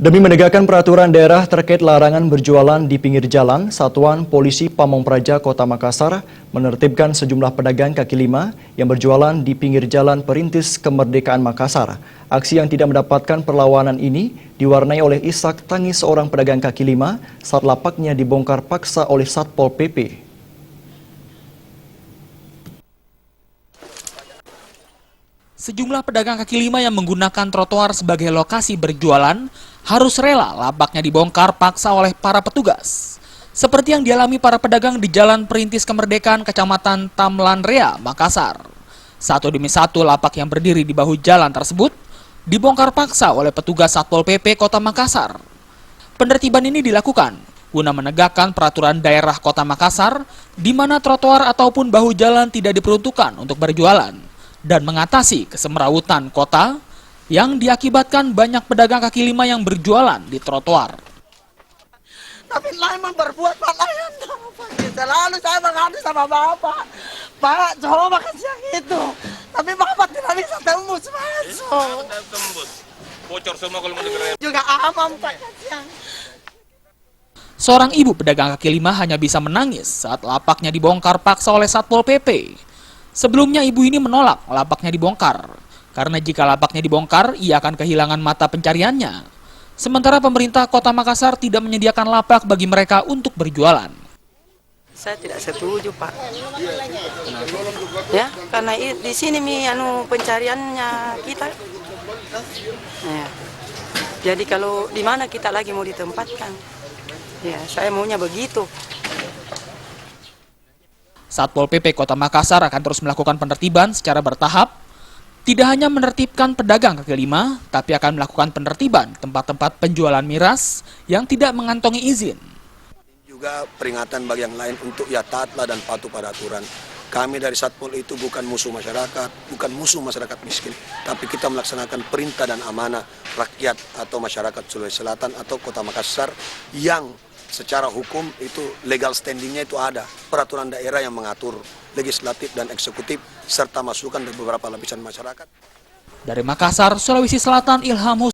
Demi menegakkan peraturan daerah terkait larangan berjualan di pinggir jalan, Satuan Polisi Pamong Praja Kota Makassar menertibkan sejumlah pedagang kaki lima yang berjualan di pinggir jalan Perintis Kemerdekaan Makassar. Aksi yang tidak mendapatkan perlawanan ini diwarnai oleh isak tangis seorang pedagang kaki lima saat lapaknya dibongkar paksa oleh Satpol PP. Sejumlah pedagang kaki lima yang menggunakan trotoar sebagai lokasi berjualan harus rela lapaknya dibongkar paksa oleh para petugas. Seperti yang dialami para pedagang di Jalan Perintis Kemerdekaan, Kecamatan Tamlan Rea, Makassar. Satu demi satu lapak yang berdiri di bahu jalan tersebut dibongkar paksa oleh petugas Satpol PP Kota Makassar. Penertiban ini dilakukan guna menegakkan peraturan daerah Kota Makassar di mana trotoar ataupun bahu jalan tidak diperuntukkan untuk berjualan, dan mengatasi kesemrawutan kota yang diakibatkan banyak pedagang kaki lima yang berjualan di trotoar. Tapi lain berbuat Pak lain. Selalu saya mengadu sama Bapak. Pak, coba kasih yang itu. Tapi Bapak tidak bisa tembus masuk. Tembus. Bocor semua kalau mau dengerin. Juga aman Pak kasih yang. Seorang ibu pedagang kaki lima hanya bisa menangis saat lapaknya dibongkar paksa oleh Satpol PP. Sebelumnya ibu ini menolak lapaknya dibongkar, karena jika lapaknya dibongkar, ia akan kehilangan mata pencariannya. Sementara pemerintah Kota Makassar tidak menyediakan lapak bagi mereka untuk berjualan. Saya tidak setuju, Pak. Ya, karena di sini pencariannya kita. Ya. Jadi kalau di mana kita lagi mau ditempatkan? Ya, saya maunya begitu. Satpol PP Kota Makassar akan terus melakukan penertiban secara bertahap. Tidak hanya menertibkan pedagang kaki lima, tapi akan melakukan penertiban tempat-tempat penjualan miras yang tidak mengantongi izin. Juga peringatan bagi yang lain untuk ya taatlah dan patuh pada aturan. Kami dari Satpol itu bukan musuh masyarakat, bukan musuh masyarakat miskin, tapi kita melaksanakan perintah dan amanah rakyat atau masyarakat Sulawesi Selatan atau Kota Makassar yang secara hukum itu legal standingnya itu ada. Peraturan daerah yang mengatur legislatif dan eksekutif serta masukan dari beberapa lapisan masyarakat. Dari Makassar, Sulawesi Selatan, Ilham